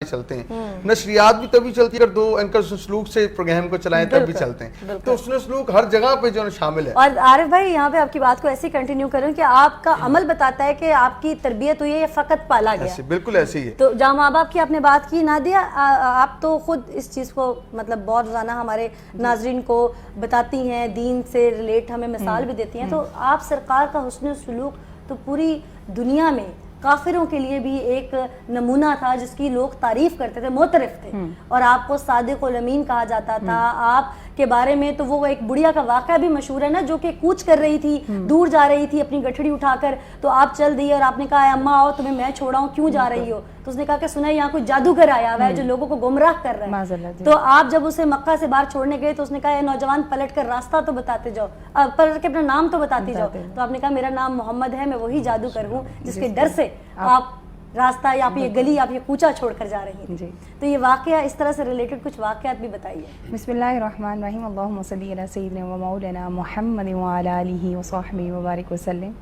چلتے ہیں. نشریات بھی تبھی چلتی ہے اگر دو اینکر سلوک سے پروگرام کو چلائیں تب بھی چلتے ہیں. تو حسن سلوک ہر جگہ پہ جو شامل ہے. اور عارف بھائی یہاں پہ آپ کی بات کو ایسے کنٹینیو کروں کہ آپ کا عمل بتاتا ہے کہ آپ کی تربیت ہوئی ہے یا فقط پالا گیا. بالکل ایسے ہی ہے. تو جہاں ماں باپ کی آپ نے بات کی نادیہ، آپ تو خود اس چیز کو مطلب بہت روزانہ ہمارے ناظرین کو بتاتی ہیں، دین سے ریلیٹ ہمیں مثال بھی دیتی ہیں. تو آپ سرکار کا حسن سلوک تو پوری دنیا میں کافروں کے لیے بھی ایک نمونہ تھا جس کی لوگ تعریف کرتے تھے، معترف تھے. اور آپ کو صادق الامین کہا جاتا تھا. آپ کے بارے میں تو وہ ایک بڑھیا کا واقعہ بھی مشہور ہے نا، جو کہ کوچ کر رہی تھی، دور جا رہی تھی اپنی گٹھڑی اٹھا کر، تو آپ چل دی اور آپ نے کہا اماں آؤ تمہیں میں چھوڑاؤں، کیوں جا رہی ہو؟ تو اس نے کہا کہ سنا یہاں کوئی جادوگر آیا ہوا ہے جو لوگوں کو گمراہ کر رہا ہے. تو آپ جب اسے مکہ سے باہر چھوڑنے گئے تو اس نے کہا اے نوجوان پلٹ کر راستہ تو بتاتے جاؤ، پلٹ کے اپنا نام تو بتاتی جاؤ. تو آپ نے کہا میرا نام محمد ہے، میں وہی جادوگر ہوں جس کے ڈر سے آپ راستہ یا آپ یہ گلی آپ یہ کوچا چھوڑ کر جا رہی ہیں. تو یہ واقعہ اس طرح سے ریلیٹڈ کچھ واقعات بھی بتائیے. بسم اللہ الرحمن الرحیم. اللہم صلی علی سیدنا و مولانا محمد وعلی آلہ وصحبہ وبارک وسلم.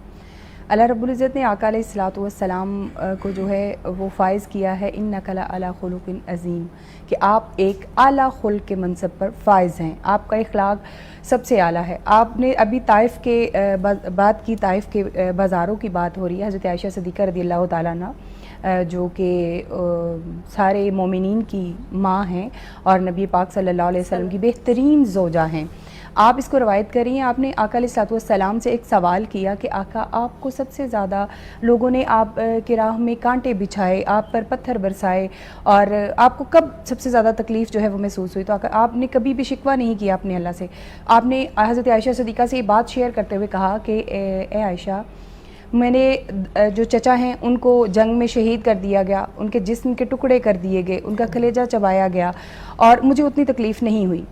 اللہ رب العزت نے آقا علیہ الصلوۃ والسلام کو جو ہے وہ فائز کیا ہے انک لعلی خلق عظیم، کہ آپ ایک اعلیٰ خلق کے منصب پر فائز ہیں. آپ کا اخلاق سب سے اعلیٰ ہے. آپ نے ابھی طائف کے بات کی، طائف کے بازاروں کی بات ہو رہی ہے. حضرت عائشہ صدیقہ رضی اللہ تعالیٰ عنہ جو کہ سارے مومنین کی ماں ہیں اور نبی پاک صلی اللہ علیہ وسلم کی بہترین زوجہ ہیں. آپ اس کو روایت کر رہی ہیں. آپ نے آقا علیہ الصلوۃ والسلام سے ایک سوال کیا کہ آقا آپ کو سب سے زیادہ لوگوں نے آپ کے راہ میں کانٹے بچھائے، آپ پر پتھر برسائے، اور آپ کو کب سب سے زیادہ تکلیف جو ہے وہ محسوس ہوئی؟ تو آقا آپ نے کبھی بھی شکوہ نہیں کیا اپنے اللہ سے. آپ نے حضرت عائشہ صدیقہ سے یہ بات شیئر کرتے ہوئے کہا کہ اے عائشہ، میں نے جو چچا ہیں ان کو جنگ میں شہید کر دیا گیا، ان کے جسم کے ٹکڑے کر دیے گئے، ان کا کلیجہ چبایا گیا، اور مجھے اتنی تکلیف نہیں ہوئی.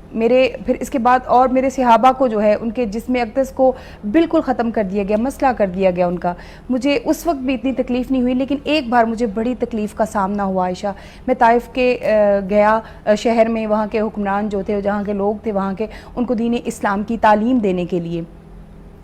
پھر اس کے بعد اور میرے صحابہ کو جو ہے ان کے جسم اقدس کو بالکل ختم کر دیا گیا، مسئلہ کر دیا گیا ان کا. مجھے اس وقت بھی اتنی تکلیف نہیں ہوئی، لیکن ایک بار مجھے بڑی تکلیف کا سامنا ہوا عائشہ. میں طائف کے گیا شہر میں، وہاں کے حکمران جو تھے، جہاں کے لوگ تھے وہاں کے، ان کو دین اسلام کی تعلیم دینے کے لیے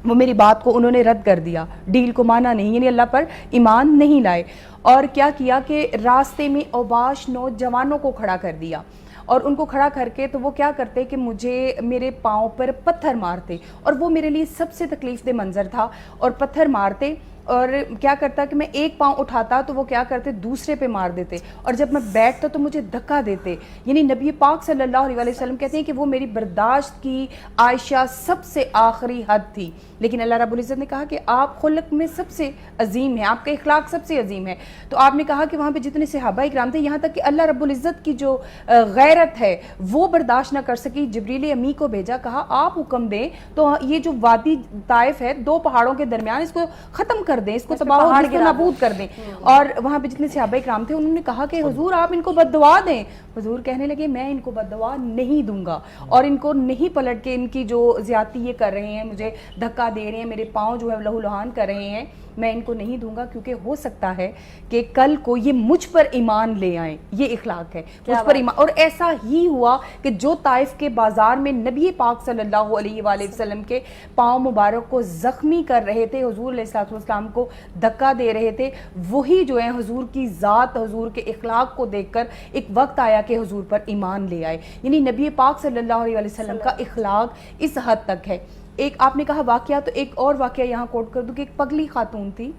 وہ میری بات کو انہوں نے رد کر دیا، ڈیل کو مانا نہیں، یعنی اللہ پر ایمان نہیں لائے. اور کیا کیا کہ راستے میں اوباش نوجوانوں کو کھڑا کر دیا، اور ان کو کھڑا کر کے تو وہ کیا کرتے کہ مجھے میرے پاؤں پر پتھر مارتے، اور وہ میرے لیے سب سے تکلیف دہ منظر تھا. اور پتھر مارتے اور کیا کرتا کہ میں ایک پاؤں اٹھاتا تو وہ کیا کرتے دوسرے پہ مار دیتے، اور جب میں بیٹھتا تو مجھے دھکا دیتے. یعنی نبی پاک صلی اللہ علیہ وسلم کہتے ہیں کہ وہ میری برداشت کی عائشہ سب سے آخری حد تھی. لیکن اللہ رب العزت نے کہا کہ آپ خلق میں سب سے عظیم ہیں، آپ کا اخلاق سب سے عظیم ہے. تو آپ نے کہا کہ وہاں پہ جتنے صحابہ اکرام تھے، یہاں تک کہ اللہ رب العزت کی جو غیرت ہے وہ برداشت نہ کر سکی، جبریل امی کو بھیجا، کہا آپ حکم دیں تو یہ جو وادی طائف ہے دو پہاڑوں کے درمیان، اس کو ختم کر دیں، اس کو تباہ و نابود کر دیں. اور وہاں پہ جتنے صحابہ کرام تھے انہوں نے کہا کہ حضور آپ ان کو بد دعا دیں. حضور کہنے لگے میں ان کو بد دعا نہیں دوں گا، اور ان کو نہیں پلٹ کے ان کی جو زیادتی یہ کر رہے ہیں، مجھے دھکا دے رہے ہیں، میرے پاؤں جو ہے لہو لہان کر رہے ہیں، میں ان کو نہیں دوں گا، کیونکہ ہو سکتا ہے کہ کل کو یہ مجھ پر ایمان لے آئیں. یہ اخلاق ہے، مجھ پر ایمان. اور ایسا ہی ہوا کہ جو طائف کے بازار میں نبی پاک صلی اللہ علیہ وآلہ وسلم کے پاؤں مبارک کو زخمی کر رہے تھے، حضور علیہ السلام کو دھکا دے رہے تھے، وہی جو ہے حضور کی ذات، حضور کے اخلاق کو دیکھ کر ایک وقت آیا کہ حضور پر ایمان لے آئے. یعنی نبی پاک صلی اللہ علیہ وسلم کا اخلاق اس حد تک ہے. ایک آپ نے کہا واقعہ، تو ایک اور واقعہ یہاں کوٹ کر دوں کہ ایک پگلی خاتون تھی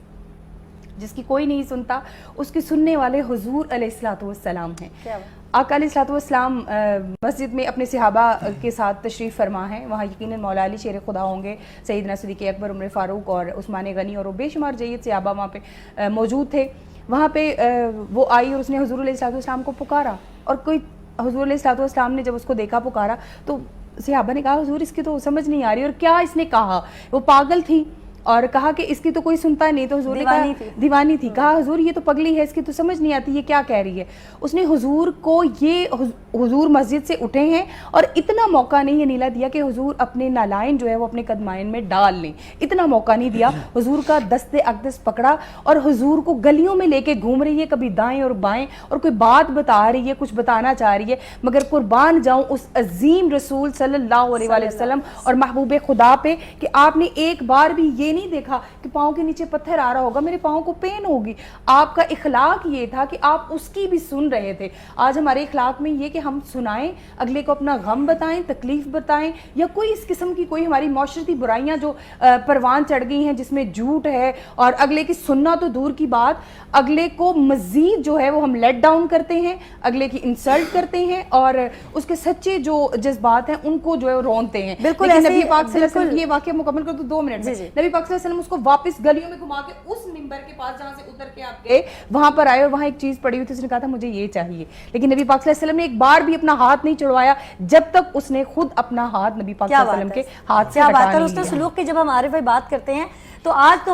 جس کی کوئی نہیں سنتا، اس کی سننے والے حضور علیہ الصلوۃ والسلام ہیں. آقا علیہ الصلوۃ والسلام مسجد میں اپنے صحابہ کے ساتھ تشریف فرما ہیں. وہاں یقیناً مولا علی شیر خدا ہوں گے، سیدنا صدیق اکبر، عمر فاروق اور عثمان غنی اور بے شمار جید صحابہ وہاں پہ موجود تھے. وہاں پہ وہ آئی اور اس نے حضور علیہ الصلوۃ والسلام کو پکارا، اور کوئی حضور علیہ الصلوۃ والسلام نے جب اس کو دیکھا پکارا تو صحابہ نے کہا حضور اس کی تو سمجھ نہیں آ رہی، اور کیا اس نے کہا؟ وہ پاگل تھی، اور کہا کہ اس کی تو کوئی سنتا نہیں. تو حضور نے کہا دیوانی تھی. کہا حضور یہ تو پگلی ہے، اس کی تو سمجھ نہیں آتی، یہ کیا کہہ رہی ہے. اس نے حضور کو حضور مسجد سے اٹھے ہیں اور اتنا موقع نہیں یہ نیلا دیا کہ حضور اپنے نالائن جو ہے وہ اپنے قدمائن میں ڈال لیں، اتنا موقع نہیں دیا. حضور کا دست اقدس پکڑا اور حضور کو گلیوں میں لے کے گھوم رہی ہے، کبھی دائیں اور بائیں، اور کوئی بات بتا رہی ہے، کچھ بتانا چاہ رہی ہے. مگر قربان جاؤں اس عظیم رسول صلی اللہ علیہ وسلم اور محبوب خدا پہ کہ آپ نے ایک بار بھی یہ یہ نہیں دیکھا کہ پاؤں کے نیچے پتھر آ رہا ہوگا, میرے پاؤں کو پین ہوگی. آپ کا اخلاق یہ تھا کہ آپ اس کی بھی سن رہے تھے. آج ہمارے اخلاق میں یہ کہ ہم سنائیں, اگلے کو اپنا غم بتائیں, تکلیف بتائیں, یا کوئی اس قسم کی کوئی ہماری معاشرتی برائیاں جو پروان چڑھ گئی ہیں جس میں جھوٹ ہے, اور اگلے کی سننا تو دور کی بات, اگلے کو مزید جو ہے وہ ہم لیٹ ڈاؤن کرتے ہیں, اگلے کی انسلٹ کرتے ہیں, اور اس کے سچے جو جذبات ہیں ان کو جو ہے رونتے ہیں. بالکل لیکن ایسے نبی پاک صلی اللہ علیہ وسلم بالکل یہ واقعہ مکمل کر دو 2 منٹ میں. نبی پاک صلی اللہ علیہ وسلم اس کو واپس گلیوں میں گھما کے اس منبر کے پاس جہاں سے اتر کے آپ گئے وہاں پر آئے, اور وہاں ایک چیز پڑی ہوئی تھی, اس نے کہا تھا مجھے یہ چاہیے. لیکن نبی پاک صلی اللہ علیہ وسلم نے ایک بار بھی اپنا ہاتھ نہیں چڑھوایا جب تک اس نے خود اپنا ہاتھ نبی پاک صلی اللہ علیہ وسلم کے ہاتھ سے ہٹا نہیں لیا. حسن سلوک کی جب ہم عارف بھائی بات کرتے ہیں تو آج تو